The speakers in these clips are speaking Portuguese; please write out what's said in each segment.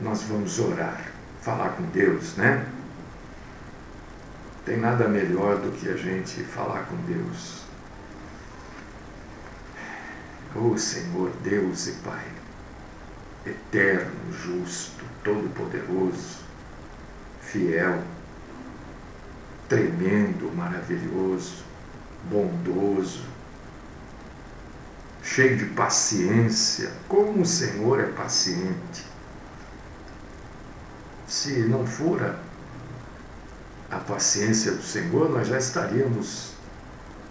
nós vamos orar, falar com Deus, né? Tem nada melhor do que a gente falar com Deus. Ô Senhor, Deus e Pai, eterno, justo, todo-poderoso, fiel, tremendo, maravilhoso, bondoso, cheio de paciência, como o Senhor é paciente. Se não for a paciência do Senhor, nós já estaríamos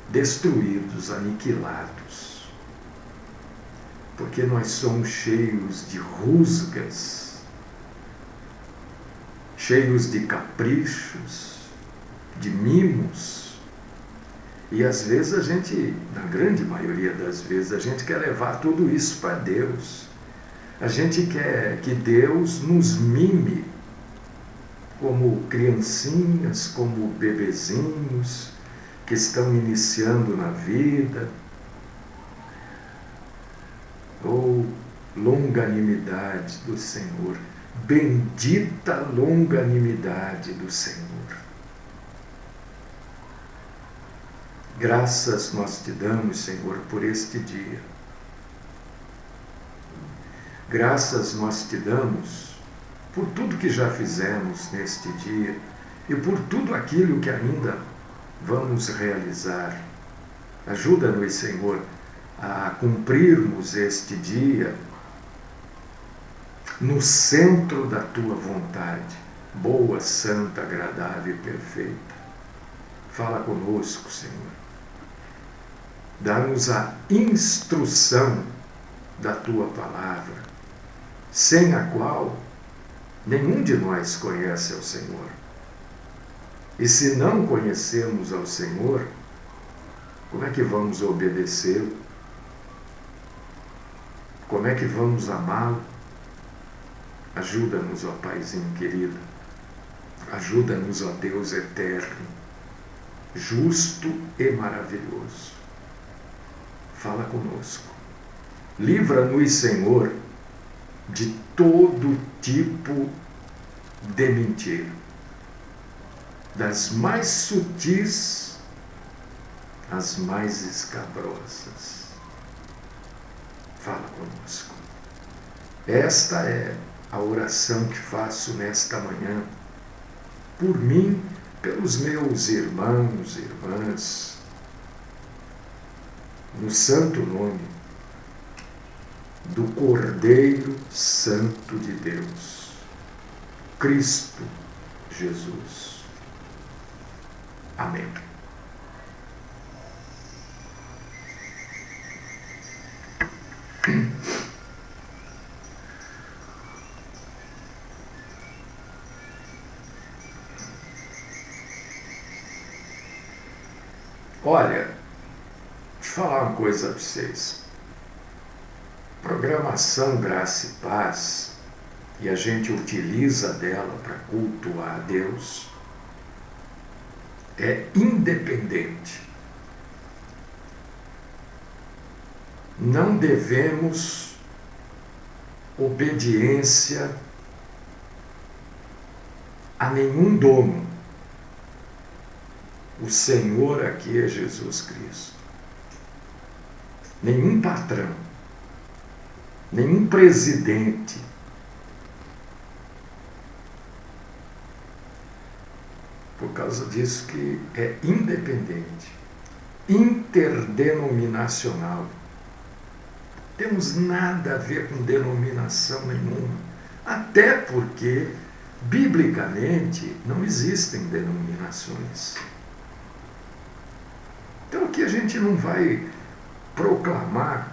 destruídos, aniquilados, porque nós somos cheios de rusgas, cheios de caprichos, de mimos, e às vezes a gente, na grande maioria das vezes, a gente quer levar tudo isso para Deus. A gente quer que Deus nos mime como criancinhas, como bebezinhos que estão iniciando na vida. Oh, longanimidade do Senhor, bendita longanimidade do Senhor. Graças nós te damos, Senhor, por este dia. Graças nós te damos por tudo que já fizemos neste dia e por tudo aquilo que ainda vamos realizar. Ajuda-nos, Senhor, a cumprirmos este dia no centro da tua vontade, boa, santa, agradável e perfeita. Fala conosco, Senhor. Dá-nos a instrução da tua palavra, sem a qual nenhum de nós conhece ao Senhor. E se não conhecemos ao Senhor, como é que vamos obedecê-lo? Como é que vamos amá-lo? Ajuda-nos, ó Paizinho querido. Ajuda-nos, ó Deus eterno, justo e maravilhoso. Fala conosco. Livra-nos, Senhor, de todo tipo de mentira, das mais sutis às mais escabrosas. Fala conosco. Esta é a oração que faço nesta manhã, por mim, pelos meus irmãos e irmãs, no santo nome do Cordeiro Santo de Deus, Cristo Jesus. Amém. Olha, deixa eu falar uma coisa para vocês. Programação Graça e Paz, e a gente utiliza dela para cultuar a Deus, é independente. Não devemos obediência a nenhum dono. O Senhor aqui é Jesus Cristo. Nenhum patrão, nenhum presidente. Por causa disso que é independente, interdenominacional. Temos nada a ver com denominação nenhuma, até porque, biblicamente, não existem denominações. Então aqui a gente não vai proclamar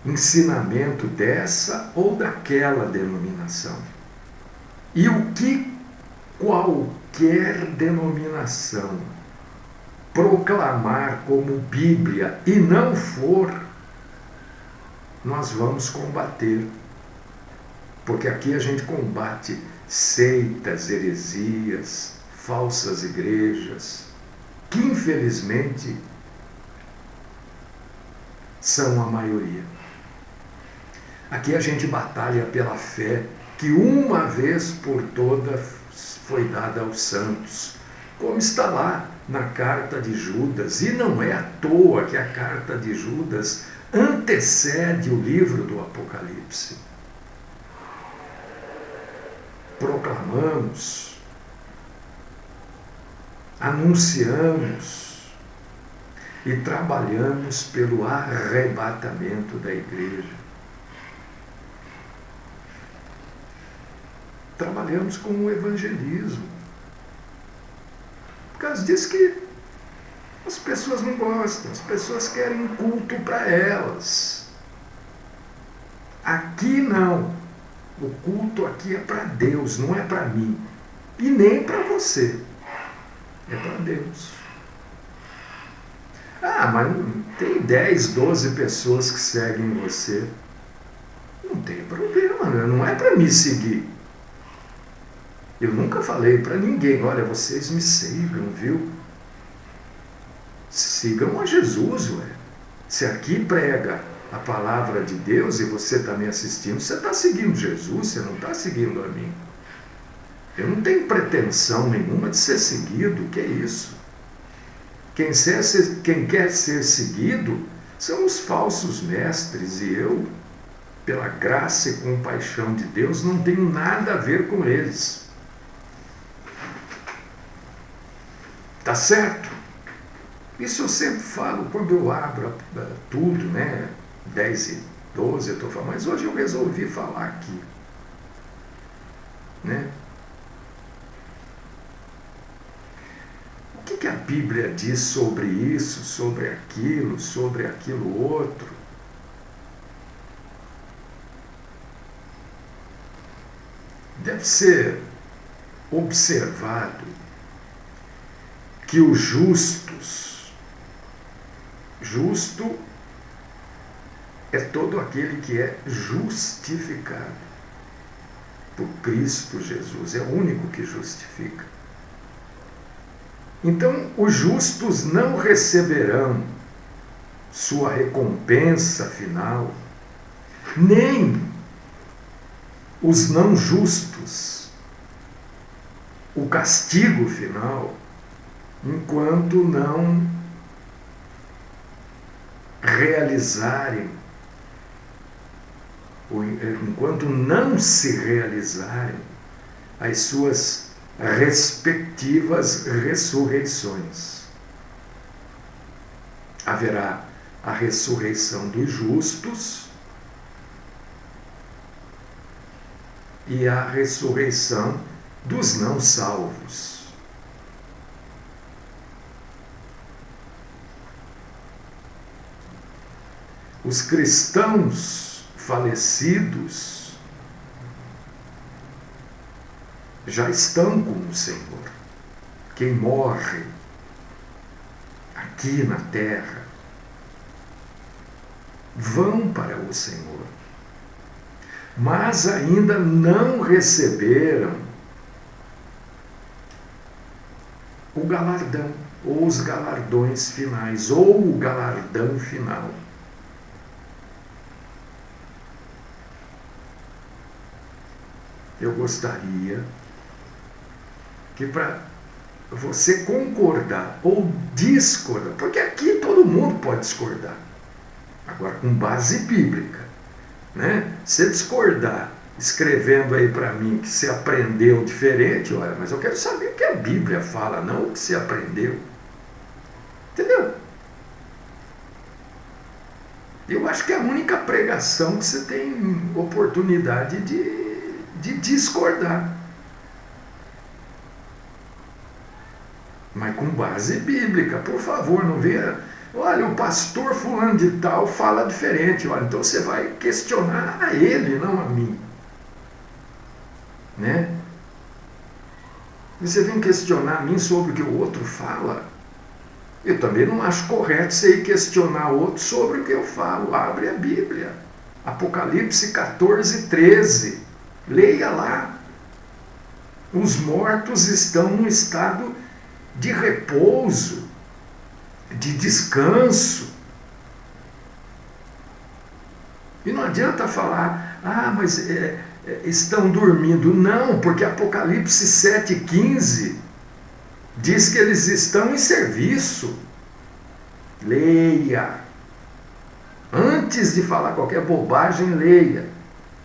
ensinamento dessa ou daquela denominação. E o que qualquer denominação proclamar como Bíblia e não for, nós vamos combater. Porque aqui a gente combate seitas, heresias, falsas igrejas, que infelizmente são a maioria. Aqui a gente batalha pela fé que uma vez por todas foi dada aos santos, como está lá na carta de Judas. E não é à toa que a carta de Judas antecede o livro do Apocalipse. Proclamamos, anunciamos e trabalhamos pelo arrebatamento da igreja. Trabalhamos com o evangelismo. Por causa disso que as pessoas não gostam, as pessoas querem culto para elas. Aqui não. O culto aqui é para Deus, não é para mim. E nem para você. É para Deus. Ah, mas tem 10, 12 pessoas que seguem você. Não tem problema, não é para me seguir. Eu nunca falei para ninguém, olha, vocês me sigam, viu? Sigam a Jesus, ué. Se aqui prega a palavra de Deus e você está me assistindo, você está seguindo Jesus, você não está seguindo a mim. Eu não tenho pretensão nenhuma de ser seguido, que é isso? Quem quer ser seguido são os falsos mestres, e eu, pela graça e compaixão de Deus, não tenho nada a ver com eles. Tá certo? Isso eu sempre falo quando eu abro tudo, né? 10 e 12 eu estou falando, mas hoje eu resolvi falar aqui. Né? O que a Bíblia diz sobre isso, sobre aquilo outro? Deve ser observado que os justos, justo é todo aquele que é justificado por Cristo Jesus, é o único que justifica. Então, os justos não receberão sua recompensa final, nem os não justos o castigo final, enquanto não realizarem, enquanto não se realizarem as suas respectivas ressurreições. Haverá a ressurreição dos justos e a ressurreição dos não salvos. Os cristãos falecidos já estão com o Senhor. Quem morre aqui na terra vão para o Senhor, mas ainda não receberam o galardão, ou os galardões finais, ou o galardão final. Eu gostaria que, para você concordar ou discordar, porque aqui todo mundo pode discordar, agora com base bíblica, né? Se discordar escrevendo aí para mim que você aprendeu diferente, olha, mas eu quero saber o que a Bíblia fala, não o que você aprendeu. Entendeu? Eu acho que é a única pregação que você tem oportunidade de discordar. Mas com base bíblica, por favor, não venha. Olha, o pastor fulano de tal fala diferente. Olha, então você vai questionar a ele, não a mim. Né? E você vem questionar a mim sobre o que o outro fala. Eu também não acho correto você ir questionar o outro sobre o que eu falo. Abre a Bíblia. Apocalipse 14, 13. Leia lá. Os mortos estão num estado de repouso, de descanso. E não adianta falar, mas estão dormindo. Não, porque Apocalipse 7,15 diz que eles estão em serviço. Leia. Antes de falar qualquer bobagem, leia.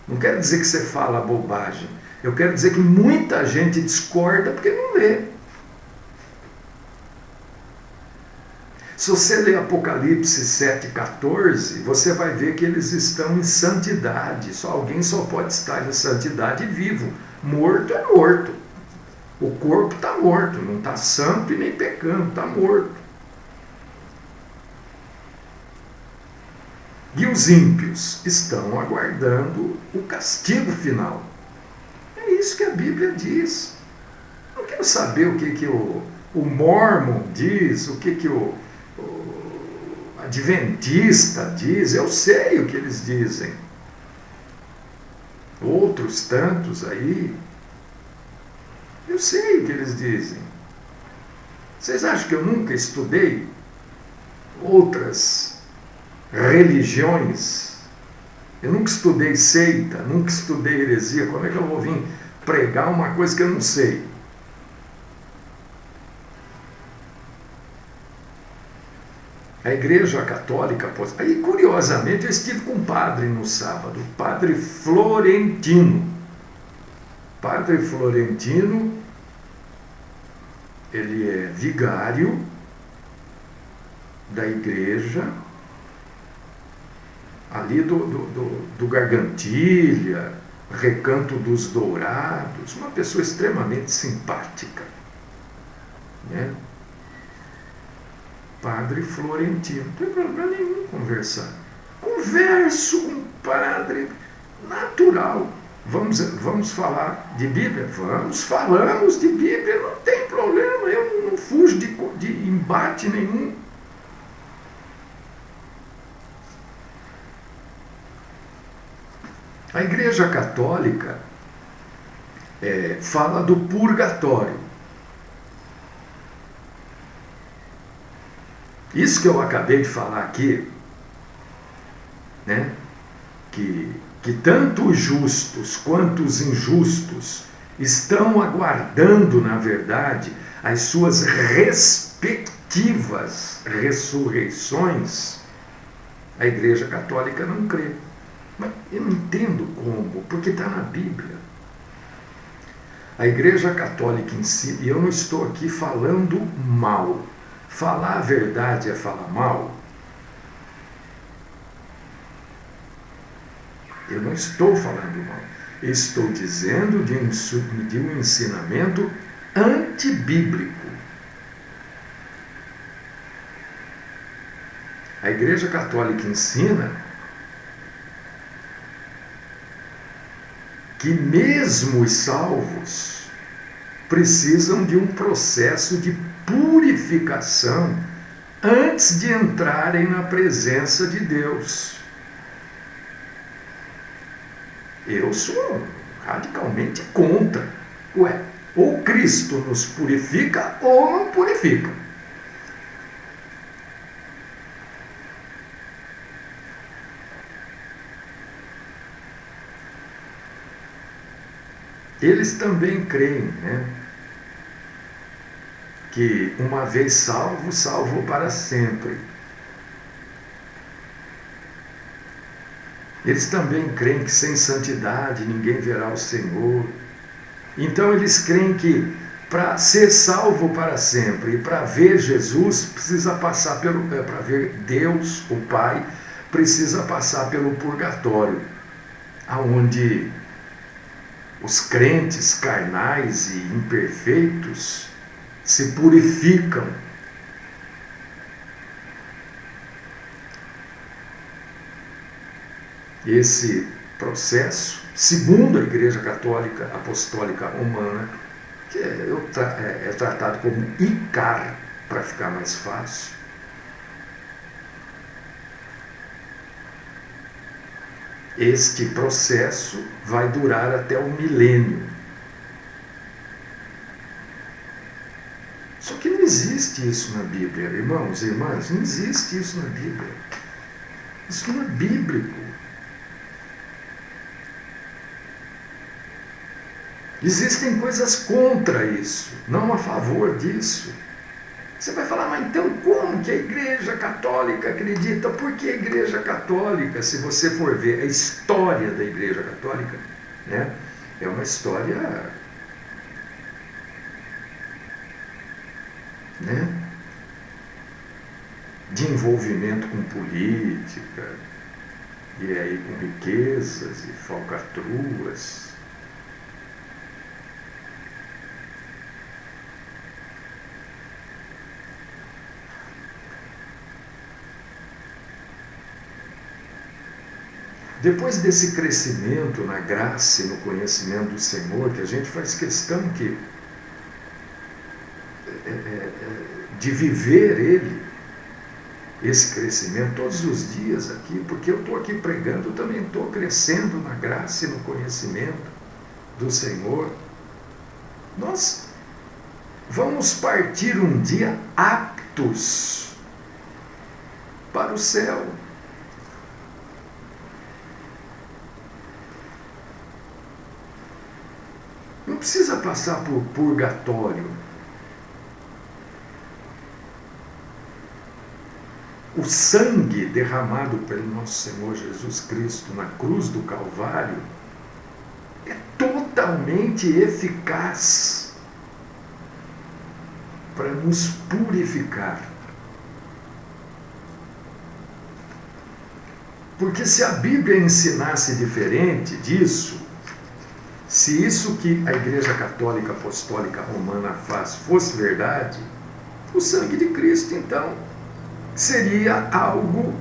Não quero dizer que você fala bobagem. Eu quero dizer que muita gente discorda porque não lê. Se você ler Apocalipse 7,14, você vai ver que eles estão em santidade. Alguém só pode estar em santidade vivo. Morto é morto. O corpo está morto, não está santo e nem pecando, está morto. E os ímpios estão aguardando o castigo final. É isso que a Bíblia diz. Não quero saber o que o Mormon diz, o que o Adventista diz. Eu sei o que eles dizem. Outros tantos aí. Eu sei o que eles dizem. Vocês acham que eu nunca estudei outras religiões? Eu nunca estudei seita, nunca estudei heresia. Como é que eu vou vir pregar uma coisa que eu não sei? A Igreja Católica, aí curiosamente eu estive com um padre no sábado, Padre Florentino. Padre Florentino, ele é vigário da igreja ali do Gargantilha, Recanto dos Dourados, uma pessoa extremamente simpática, né? Padre Florentino, não tem problema nenhum conversar. Converso com um padre natural. Vamos falar de Bíblia? Falamos de Bíblia, não tem problema, eu não fujo de embate nenhum. A Igreja Católica fala do purgatório. Isso que eu acabei de falar aqui, né? Que tanto os justos quanto os injustos estão aguardando, na verdade, as suas respectivas ressurreições, a Igreja Católica não crê. Mas eu não entendo como, porque está na Bíblia. A Igreja Católica em si, e eu não estou aqui falando mal. Falar a verdade é falar mal? Eu não estou falando mal. Estou dizendo de um ensinamento antibíblico. A Igreja Católica ensina que mesmo os salvos precisam de um processo de purificação antes de entrarem na presença de Deus. Eu sou radicalmente contra. Ou Cristo nos purifica ou não purifica. Eles também creem, né, que uma vez salvo, salvo para sempre. Eles também creem que sem santidade ninguém verá o Senhor. Então eles creem que para ser salvo para sempre e para ver Jesus, precisa passar para ver Deus, o Pai, precisa passar pelo purgatório, aonde os crentes carnais e imperfeitos se purificam. Esse processo, segundo a Igreja Católica Apostólica Romana, que é tratado como ICAR, para ficar mais fácil, este processo vai durar até o milênio. Só que não existe isso na Bíblia, irmãos e irmãs, não existe isso na Bíblia. Isso não é bíblico. Existem coisas contra isso, não a favor disso. Você vai falar, mas então como que a Igreja Católica acredita? Por que a Igreja Católica, se você for ver a história da Igreja Católica, né, é uma história, né, de envolvimento com política, e aí com riquezas e falcatruas. Depois desse crescimento na graça e no conhecimento do Senhor, que a gente faz questão de viver Ele, esse crescimento todos os dias aqui, porque eu estou aqui pregando, eu também estou crescendo na graça e no conhecimento do Senhor. Nós vamos partir um dia aptos para o céu. Não precisa passar por purgatório. O sangue derramado pelo nosso Senhor Jesus Cristo na cruz do Calvário é totalmente eficaz para nos purificar. Porque se a Bíblia ensinasse diferente disso, se isso que a Igreja Católica Apostólica Romana faz fosse verdade, o sangue de Cristo, então, seria algo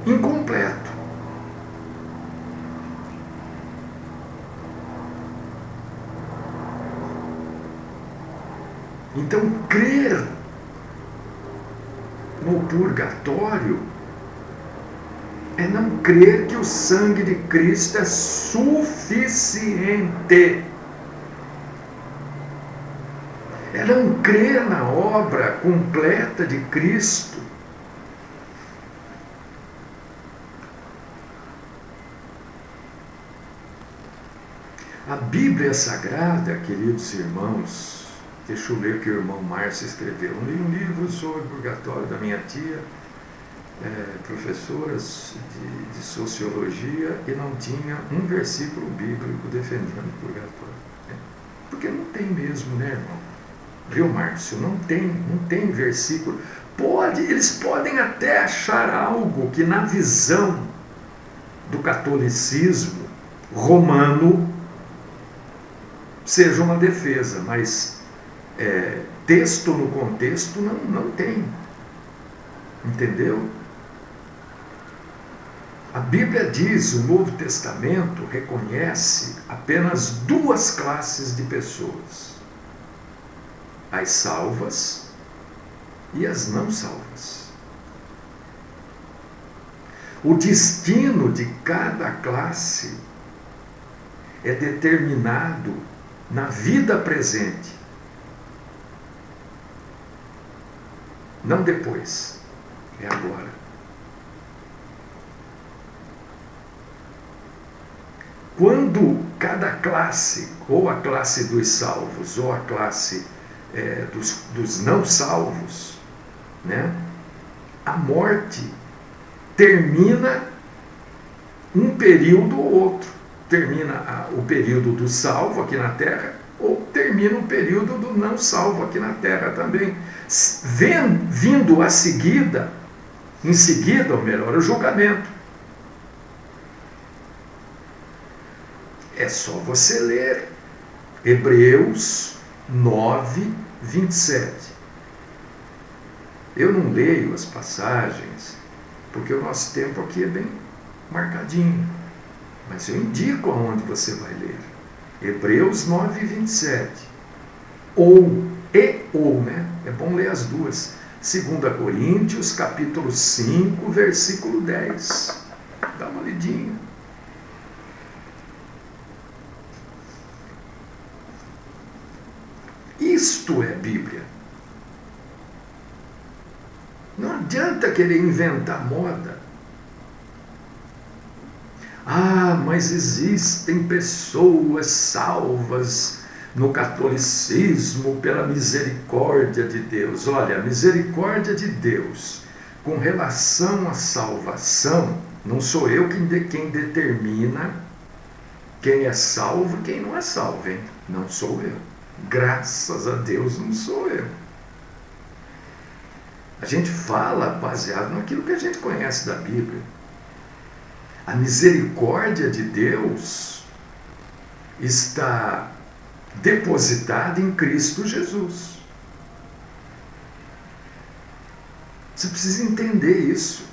incompleto. Então, crer no purgatório é não crer que o sangue de Cristo é suficiente. É não crer na obra completa de Cristo. A Bíblia Sagrada, queridos irmãos, deixa eu ler o que o irmão Márcio escreveu. Eu li um livro sobre o purgatório da minha tia, professoras de sociologia, e não tinha um versículo bíblico defendendo o purgatório. Porque não tem mesmo, né, irmão? Viu, Márcio? Não tem versículo. Eles podem até achar algo que na visão do catolicismo romano seja uma defesa, mas texto no contexto não tem. Entendeu? A Bíblia diz, o Novo Testamento reconhece apenas duas classes de pessoas: as salvas e as não salvas. O destino de cada classe é determinado na vida presente, não depois, é agora. Quando cada classe, ou a classe dos salvos, ou a classe dos não salvos, né, a morte termina um período ou outro. Termina o período do salvo aqui na terra, ou termina o período do não salvo aqui na terra também. Vindo em seguida, ou melhor, o julgamento. É só você ler Hebreus 9, 27. Eu não leio as passagens, porque o nosso tempo aqui é bem marcadinho. Mas eu indico aonde você vai ler. Hebreus 9, 27. Ou, né? É bom ler as duas. 2 Coríntios, capítulo 5, versículo 10. Dá uma lidinha. Isto é Bíblia. Não adianta querer inventar moda. mas existem pessoas salvas no catolicismo pela misericórdia de Deus. Olha, a misericórdia de Deus com relação à salvação, não sou eu quem determina quem é salvo e quem não é salvo, hein? Não sou eu. Graças a Deus não sou eu. A gente fala baseado naquilo que a gente conhece da Bíblia. A misericórdia de Deus está depositada em Cristo Jesus. Você precisa entender isso.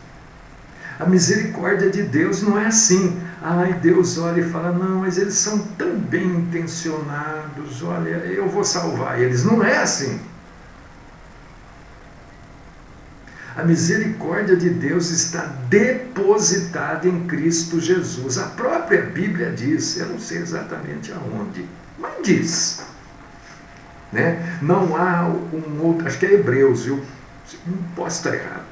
A misericórdia de Deus não é assim. Ai, Deus olha e fala, não, mas eles são tão bem intencionados, olha, eu vou salvar eles. Não é assim. A misericórdia de Deus está depositada em Cristo Jesus. A própria Bíblia diz, eu não sei exatamente aonde, mas diz. Né? Não há um outro, acho que é Hebreus, viu? Não posso estar errado.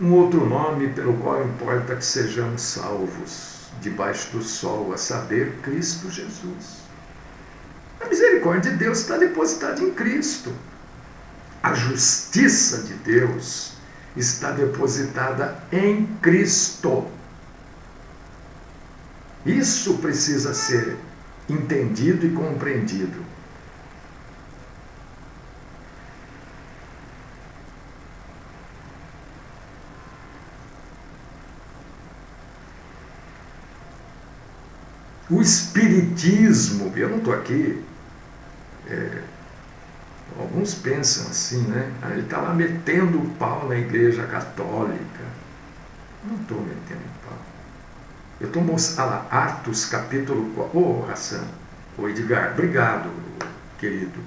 Um outro nome pelo qual importa que sejamos salvos debaixo do sol, a saber, Cristo Jesus. A misericórdia de Deus está depositada em Cristo. A justiça de Deus está depositada em Cristo. Isso precisa ser entendido e compreendido. O Espiritismo, eu não estou aqui, alguns pensam assim, né? Ele está lá metendo o pau na Igreja Católica. Não estou metendo o pau. Eu estou mostrando lá, Atos capítulo 4. Ô, Hassan, ô Edgar, obrigado, querido.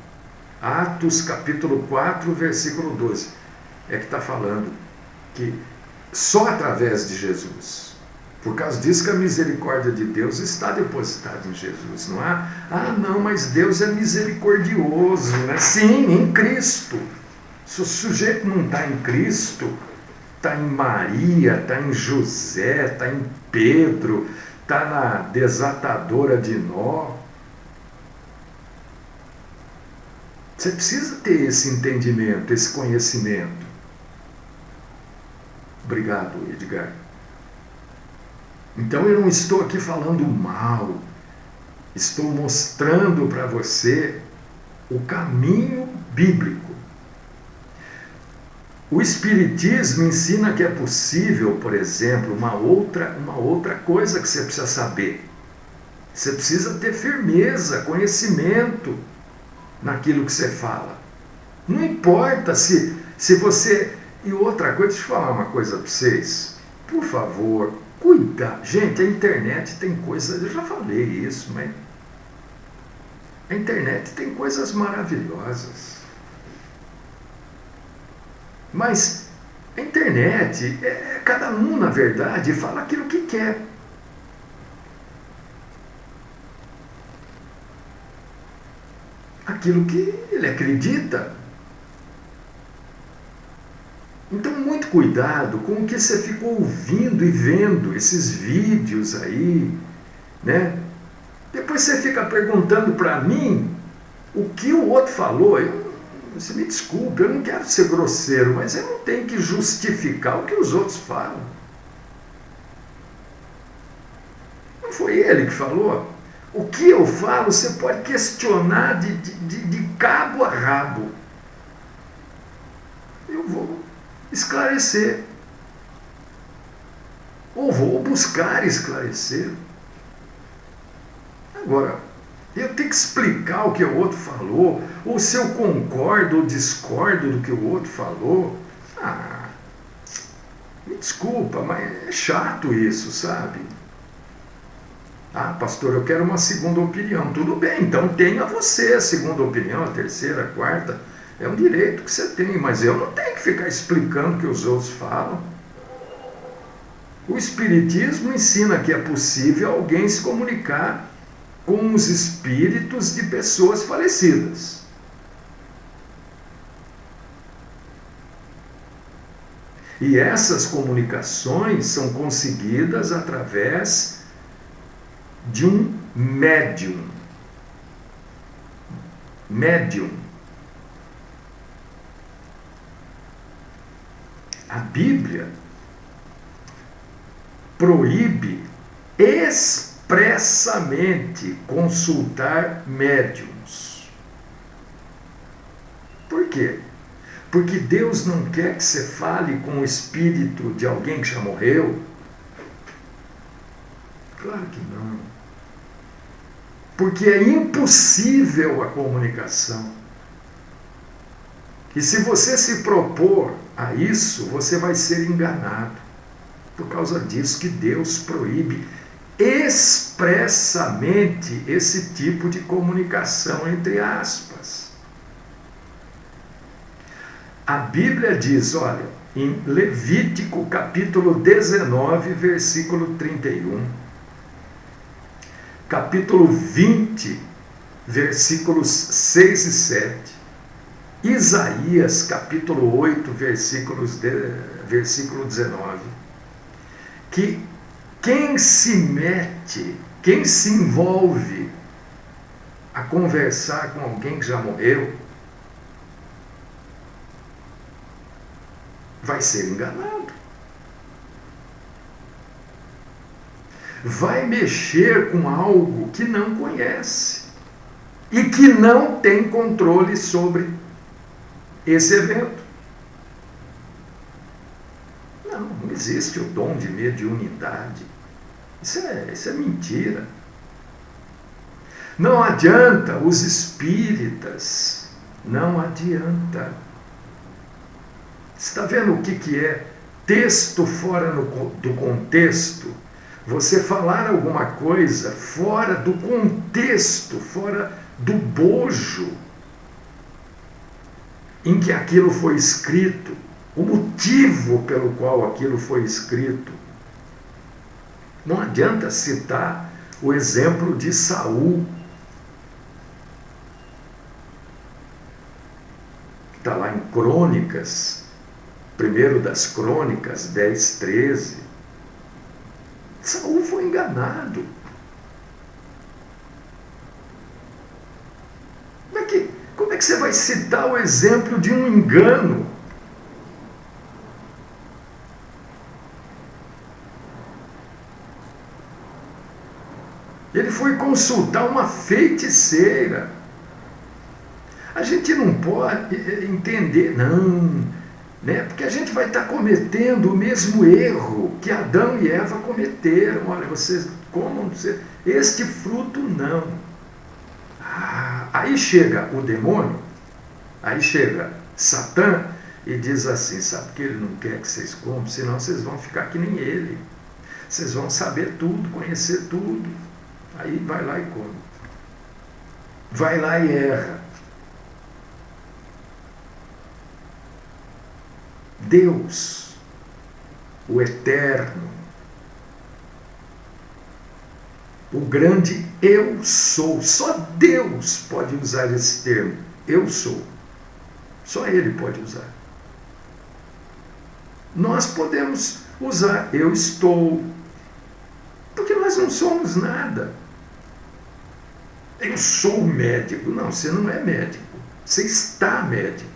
Atos capítulo 4, versículo 12. É que está falando que só através de Jesus. Por causa disso que a misericórdia de Deus está depositada em Jesus, não há? Ah, não, mas Deus é misericordioso, né? Sim, em Cristo. Se o sujeito não está em Cristo, está em Maria, está em José, está em Pedro, está na desatadora de nó. Você precisa ter esse entendimento, esse conhecimento. Obrigado, Edgar. Então eu não estou aqui falando mal, estou mostrando para você o caminho bíblico. O Espiritismo ensina que é possível, por exemplo, uma outra coisa que você precisa saber. Você precisa ter firmeza, conhecimento naquilo que você fala. Não importa se você... E outra coisa, deixa eu falar uma coisa para vocês. Por favor, cuidado. Gente, a internet tem coisas... Eu já falei isso, mas... A internet tem coisas maravilhosas. Mas a internet, cada um, na verdade, fala aquilo que quer. Aquilo que ele acredita. Então, muito cuidado com o que você fica ouvindo e vendo, esses vídeos aí, né? Depois você fica perguntando para mim o que o outro falou. Você me desculpe, eu não quero ser grosseiro, mas eu não tenho que justificar o que os outros falam. Não foi ele que falou? O que eu falo, você pode questionar de cabo a rabo. Eu vou esclarecer. Ou vou buscar esclarecer. Agora, eu tenho que explicar o que o outro falou, ou se eu concordo ou discordo do que o outro falou. Me desculpa, mas é chato isso, sabe? Ah, pastor, eu quero uma segunda opinião. Tudo bem, então tenha você a segunda opinião, a terceira, a quarta. É um direito que você tem, mas eu não tenho que ficar explicando o que os outros falam. O Espiritismo ensina que é possível alguém se comunicar com os espíritos de pessoas falecidas. E essas comunicações são conseguidas através de um médium. Médium. A Bíblia proíbe expressamente consultar médiums. Por quê? Porque Deus não quer que você fale com o espírito de alguém que já morreu? Claro que não. Porque é impossível a comunicação. E se você se propor a isso, você vai ser enganado. Por causa disso que Deus proíbe expressamente esse tipo de comunicação, entre aspas. A Bíblia diz, olha, em Levítico capítulo 19, versículo 31, capítulo 20, versículos 6 e 7, Isaías capítulo 8, versículo 19, que quem se mete, quem se envolve a conversar com alguém que já morreu, vai ser enganado. Vai mexer com algo que não conhece e que não tem controle sobre esse evento. Não existe o dom de mediunidade. Isso é mentira. Não adianta os espíritas, não adianta. Você está vendo o que é texto fora do contexto? Você falar alguma coisa fora do contexto, fora do bojo em que aquilo foi escrito, o motivo pelo qual aquilo foi escrito. Não adianta citar o exemplo de Saul, que está lá em Crônicas, primeiro das Crônicas, 10, 13. Saul foi enganado. Como é que você vai citar o exemplo de um engano? Ele foi consultar uma feiticeira. A gente não pode entender, não, né? Porque a gente vai estar cometendo o mesmo erro que Adão e Eva cometeram. Olha, vocês comam este fruto, não. Aí chega o demônio, aí chega Satã e diz assim, sabe que ele não quer que vocês comam, senão vocês vão ficar que nem ele. Vocês vão saber tudo, conhecer tudo. Aí vai lá e come. Vai lá e erra. Deus, o eterno, o grande eu sou, só Deus pode usar esse termo, eu sou. Só Ele pode usar. Nós podemos usar eu estou, porque nós não somos nada. Eu sou médico. Não, você não é médico. Você está médico.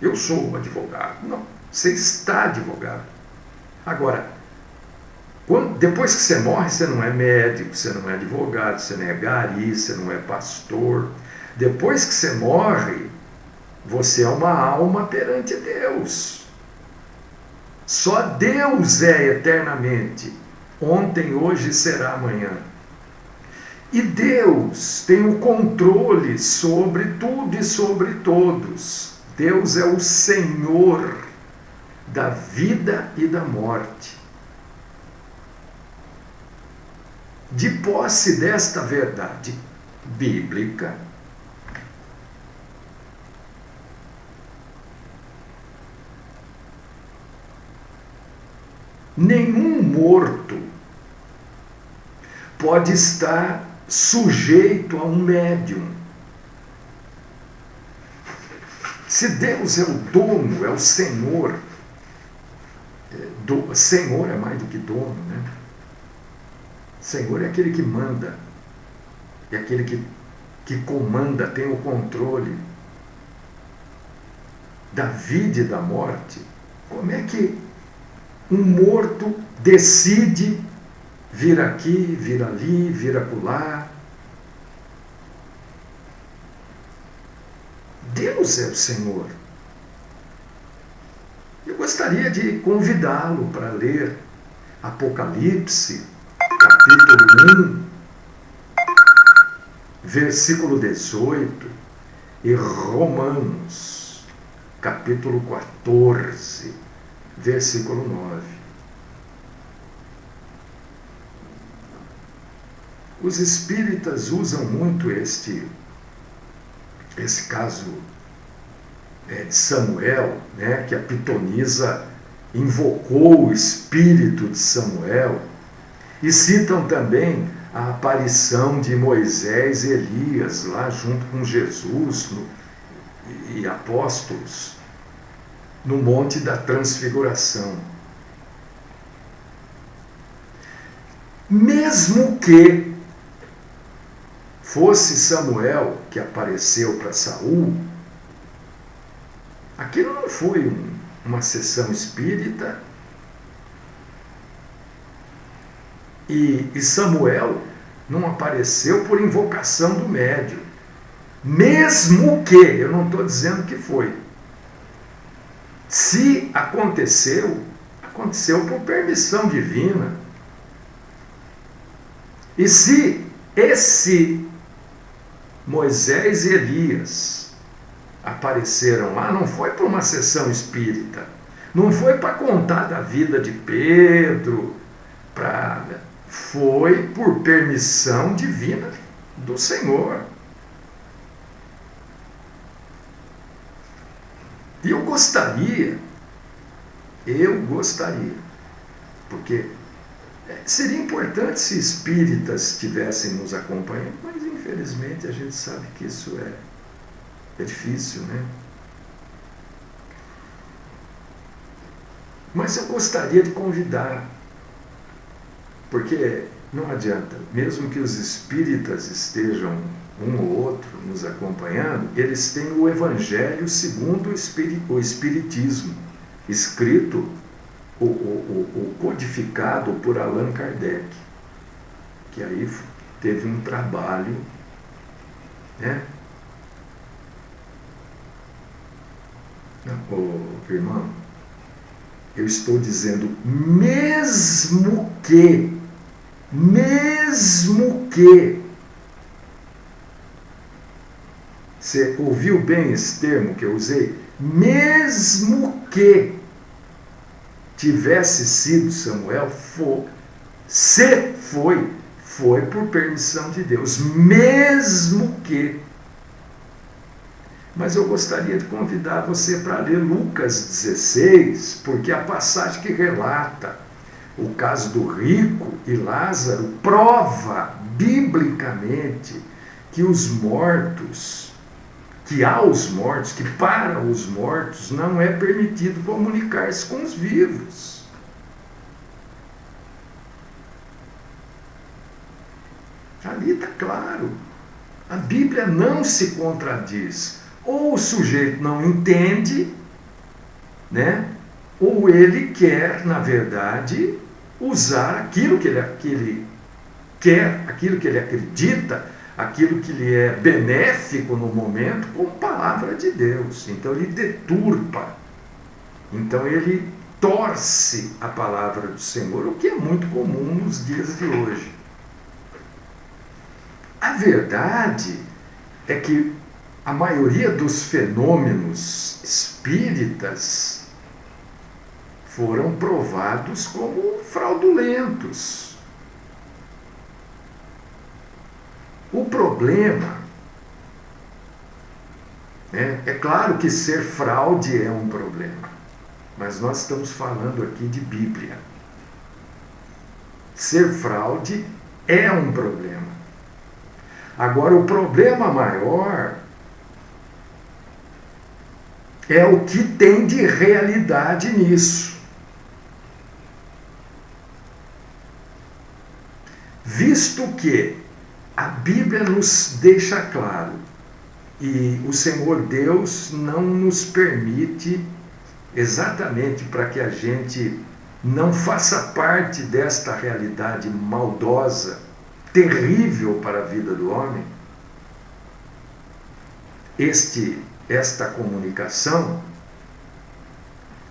Eu sou advogado. Não, você está advogado. Agora, depois que você morre, você não é médico, você não é advogado, você não é gari, você não é pastor. Depois que você morre, você é uma alma perante Deus. Só Deus é eternamente. Ontem, hoje, será amanhã. E Deus tem o controle sobre tudo e sobre todos. Deus é o Senhor da vida e da morte. De posse desta verdade bíblica, nenhum morto pode estar sujeito a um médium. Se Deus é o dono, é o Senhor, Senhor é mais do que dono, né? Senhor é aquele que manda, é aquele que comanda, tem o controle da vida e da morte. Como é que um morto decide vir aqui, vir ali, vir acolá? Deus é o Senhor. Eu gostaria de convidá-lo para ler Apocalipse, capítulo 1, versículo 18, e Romanos, capítulo 14, versículo 9. Os espíritas usam muito esse caso de Samuel, né, que a pitonisa invocou o espírito de Samuel, e citam também a aparição de Moisés e Elias lá junto com Jesus e apóstolos no Monte da Transfiguração. Mesmo que fosse Samuel que apareceu para Saul, aquilo não foi uma sessão espírita, e Samuel não apareceu por invocação do médium. Mesmo que, eu não estou dizendo que foi. Se aconteceu, aconteceu por permissão divina. E se esse Moisés e Elias apareceram lá, não foi para uma sessão espírita, não foi para contar da vida de Pedro, foi por permissão divina do Senhor. E eu gostaria, porque seria importante se espíritas estivessem nos acompanhando, mas infelizmente a gente sabe que isso é difícil, né? Mas eu gostaria de convidar, porque não adianta, mesmo que os espíritas estejam um ou outro nos acompanhando, eles têm o Evangelho segundo o Espiritismo, escrito, o codificado por Allan Kardec, que aí teve um trabalho, né? Irmão, eu estou dizendo, mesmo que, você ouviu bem esse termo que eu usei? Mesmo que tivesse sido Samuel, foi por permissão de Deus, mesmo que. Mas eu gostaria de convidar você para ler Lucas 16, porque a passagem que relata o caso do rico e Lázaro prova biblicamente que para os mortos não é permitido comunicar-se com os vivos. Ali está claro. A Bíblia não se contradiz. Ou o sujeito não entende, né? Ou ele quer, na verdade, usar aquilo que ele quer, aquilo que ele acredita, aquilo que lhe é benéfico no momento, como palavra de Deus. Então ele deturpa, então ele torce a palavra do Senhor, o que é muito comum nos dias de hoje. A verdade é que a maioria dos fenômenos espíritas foram provados como fraudulentos. O problema, né, é claro que ser fraude é um problema, mas nós estamos falando aqui de Bíblia. Ser fraude é um problema. Agora, o problema maior é o que tem de realidade nisso. Visto que a Bíblia nos deixa claro e o Senhor Deus não nos permite, exatamente para que a gente não faça parte desta realidade maldosa, terrível para a vida do homem, esta comunicação,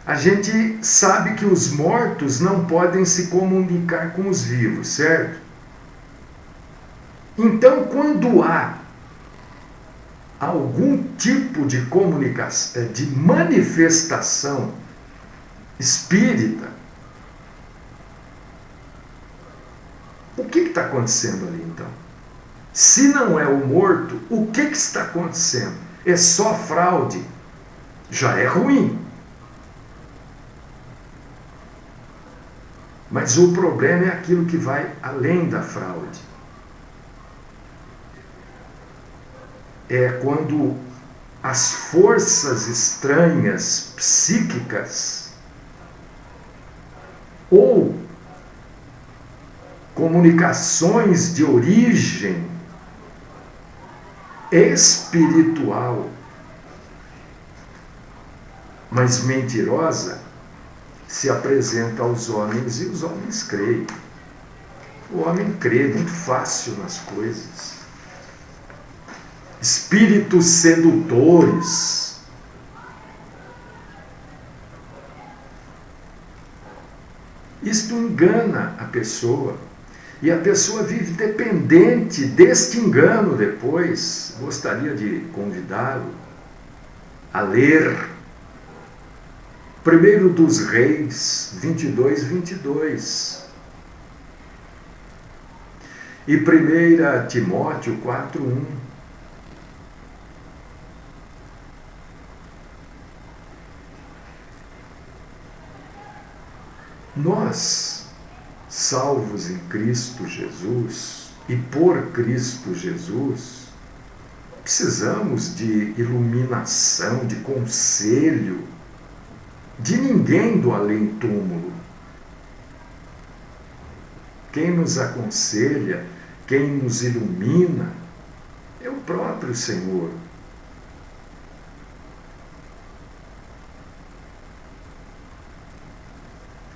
a gente sabe que os mortos não podem se comunicar com os vivos, certo? Então, quando há algum tipo de comunicação, de manifestação espírita, o que está acontecendo ali então? Se não é o morto, o que está acontecendo? É só fraude? Já é ruim. Mas o problema é aquilo que vai além da fraude. É quando as forças estranhas, psíquicas, ou comunicações de origem espiritual, mas mentirosa, se apresenta aos homens e os homens creem. O homem crê muito fácil nas coisas. Espíritos sedutores. Isto engana a pessoa. E a pessoa vive dependente deste engano depois. Gostaria de convidá-lo a ler 1 dos Reis 22, 22. E 1 Timóteo 4, 1. Nós, salvos em Cristo Jesus e por Cristo Jesus, precisamos de iluminação, de conselho, de ninguém do além-túmulo. Quem nos aconselha, quem nos ilumina, é o próprio Senhor.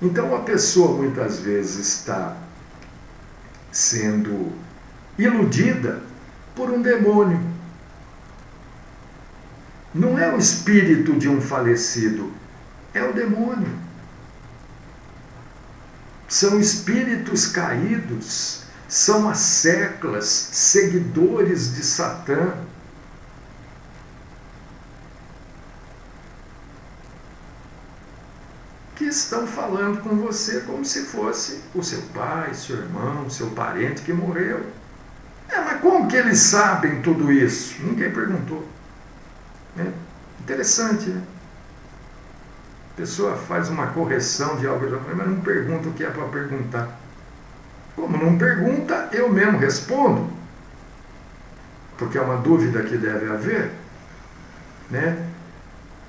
Então a pessoa muitas vezes está sendo iludida por um demônio. Não é o espírito de um falecido, é o demônio. São espíritos caídos, são as seclas, seguidores de Satã. Que estão falando com você como se fosse o seu pai, seu irmão, seu parente que morreu. Mas como que eles sabem tudo isso? Ninguém perguntou. Interessante, né? A pessoa faz uma correção de algo, mas não pergunta o que é para perguntar. Como não pergunta, eu mesmo respondo. Porque é uma dúvida que deve haver. Né?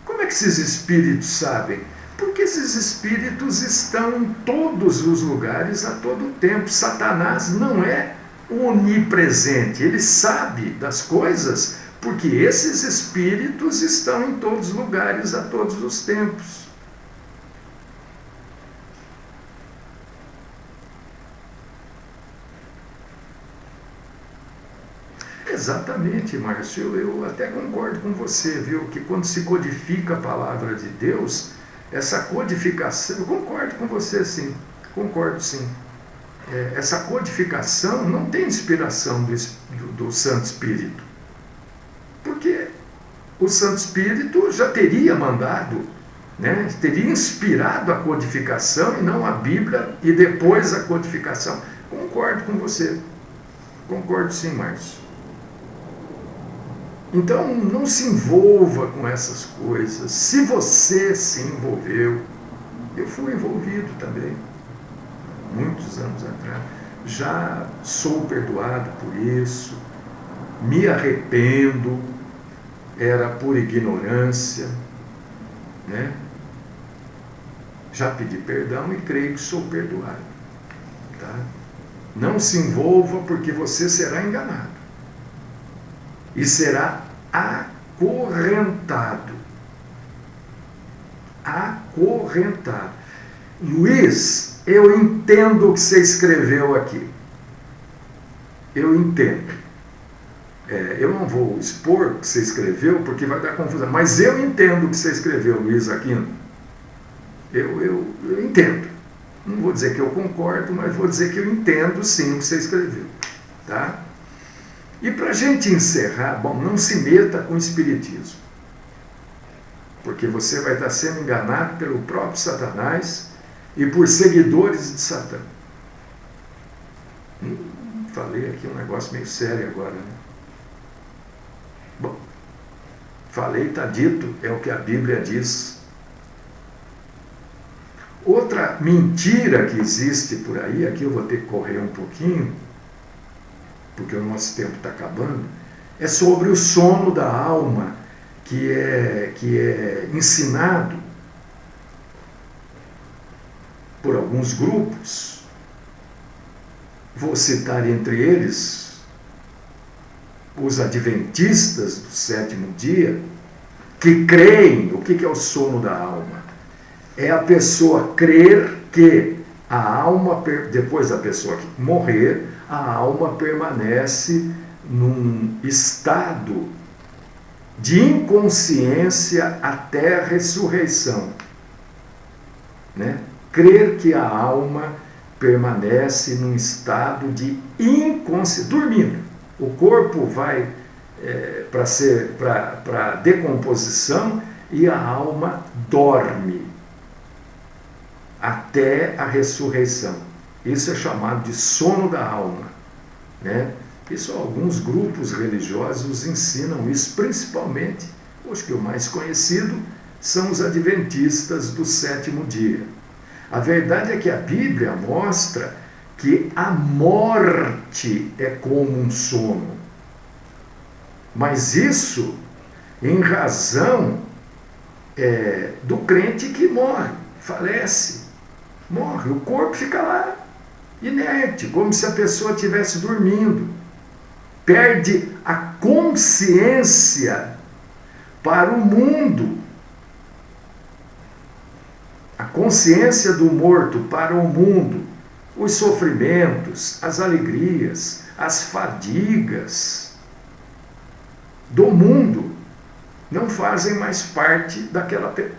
Como é que esses espíritos sabem? Porque esses espíritos estão em todos os lugares a todo tempo. Satanás não é onipresente, ele sabe das coisas, porque esses espíritos estão em todos os lugares a todos os tempos. Exatamente, Márcio, eu até concordo com você, viu, que quando se codifica a palavra de Deus, essa codificação, eu concordo com você sim, concordo sim. Essa codificação não tem inspiração do Santo Espírito, porque o Santo Espírito já teria mandado, né, teria inspirado a codificação e não a Bíblia e depois a codificação. Concordo com você, concordo sim, Márcio. Então, não se envolva com essas coisas. Se você se envolveu, eu fui envolvido também, muitos anos atrás. Já sou perdoado por isso, me arrependo, era por ignorância, né? Já pedi perdão e creio que sou perdoado. Tá? Não se envolva, porque você será enganado e será acorrentado. Acorrentado. Luiz, eu entendo o que você escreveu aqui. Eu entendo. Eu não vou expor o que você escreveu, porque vai dar confusão. Mas eu entendo o que você escreveu, Luiz Aquino. Eu entendo. Não vou dizer que eu concordo, mas vou dizer que eu entendo sim o que você escreveu. Tá? E para a gente encerrar, bom, não se meta com o espiritismo. Porque você vai estar sendo enganado pelo próprio Satanás e por seguidores de Satã. Falei aqui um negócio meio sério agora, né? Bom, falei, está dito, é o que a Bíblia diz. Outra mentira que existe por aí, aqui eu vou ter que correr um pouquinho, porque o nosso tempo está acabando, é sobre o sono da alma, que é ensinado por alguns grupos. Vou citar entre eles os adventistas do sétimo dia, que creem. O que é o sono da alma? É a pessoa crer que a alma, depois da pessoa morrer, a alma permanece num estado de inconsciência até a ressurreição. Né? Crer que a alma permanece num estado de inconsciência, dormindo. O corpo vai para decomposição e a alma dorme até a ressurreição. Isso é chamado de sono da alma. Né? Isso, alguns grupos religiosos ensinam isso, principalmente, os que o mais conhecido são os adventistas do sétimo dia. A verdade é que a Bíblia mostra que a morte é como um sono. Mas isso em razão do crente que morre, falece, morre, o corpo fica lá, inerte, como se a pessoa estivesse dormindo. Perde a consciência para o mundo. A consciência do morto para o mundo. Os sofrimentos, as alegrias, as fadigas do mundo não fazem mais parte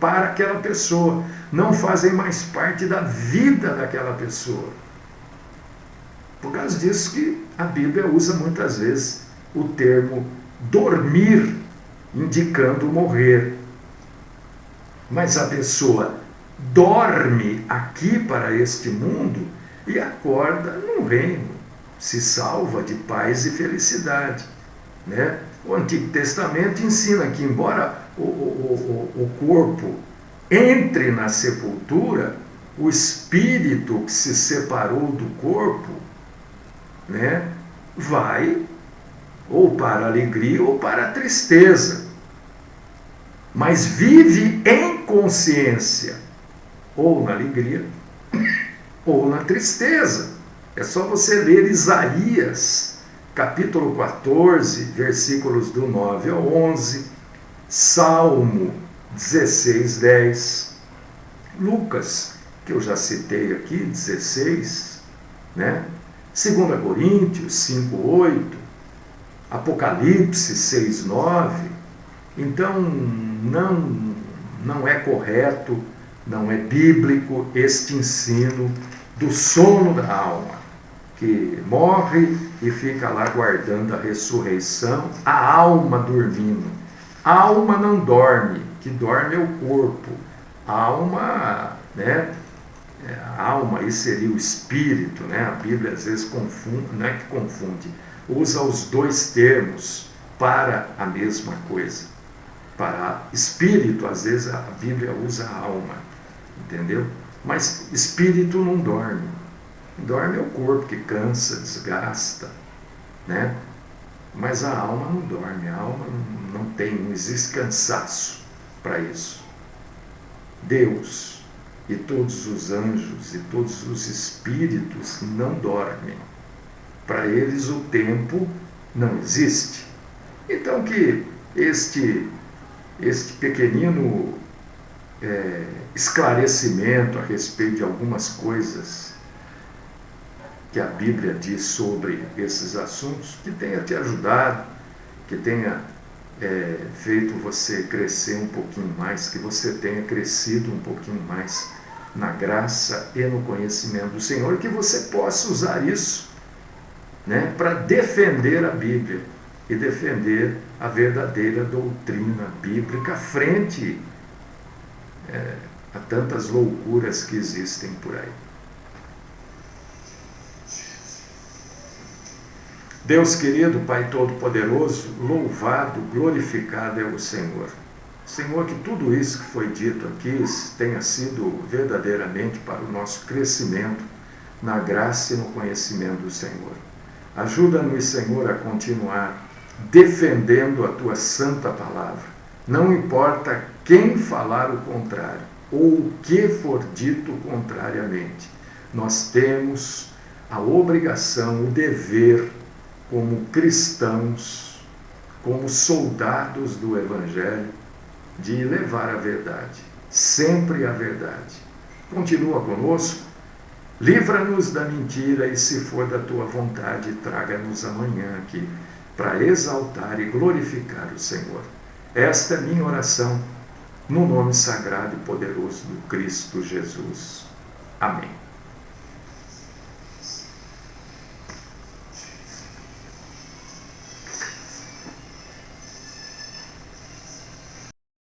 para aquela pessoa. Não fazem mais parte da vida daquela pessoa. Por causa disso que a Bíblia usa muitas vezes o termo dormir, indicando morrer. Mas a pessoa dorme aqui para este mundo e acorda no reino, se salva de paz e felicidade. Né? O Antigo Testamento ensina que, embora o corpo entre na sepultura, o espírito que se separou do corpo, né, vai ou para a alegria ou para a tristeza, mas vive em consciência, ou na alegria ou na tristeza. É só você ler Isaías, capítulo 14, versículos do 9 ao 11, Salmo 16, 10, Lucas, que eu já citei aqui, 16, né? 2 Coríntios 5, 8, Apocalipse 6, 9. Então, não é correto, não é bíblico este ensino do sono da alma, que morre e fica lá guardando a ressurreição, a alma dormindo. A alma não dorme, que dorme é o corpo. A alma, né? A alma aí seria o espírito, né? A Bíblia às vezes confunde, não é que confunde, usa os dois termos para a mesma coisa. Para espírito, às vezes a Bíblia usa a alma, entendeu? Mas espírito não dorme. Dorme é o corpo que cansa, desgasta, né? Mas a alma não dorme, a alma não existe cansaço para isso. Deus e todos os anjos e todos os espíritos não dormem. Para eles o tempo não existe. Então que este pequenino esclarecimento a respeito de algumas coisas que a Bíblia diz sobre esses assuntos, que tenha te ajudado, que tenha feito você crescer um pouquinho mais, que você tenha crescido um pouquinho mais na graça e no conhecimento do Senhor, e que você possa usar isso, né, para defender a Bíblia e defender a verdadeira doutrina bíblica frente a tantas loucuras que existem por aí. Deus querido, Pai Todo-Poderoso, louvado, glorificado é o Senhor. Senhor, que tudo isso que foi dito aqui tenha sido verdadeiramente para o nosso crescimento na graça e no conhecimento do Senhor. Ajuda-nos, Senhor, a continuar defendendo a Tua santa palavra. Não importa quem falar o contrário ou o que for dito contrariamente. Nós temos a obrigação, o dever, como cristãos, como soldados do Evangelho, de levar a verdade, sempre a verdade. Continua conosco, livra-nos da mentira e, se for da Tua vontade, traga-nos amanhã aqui para exaltar e glorificar o Senhor. Esta é minha oração, no nome sagrado e poderoso do Cristo Jesus. Amém.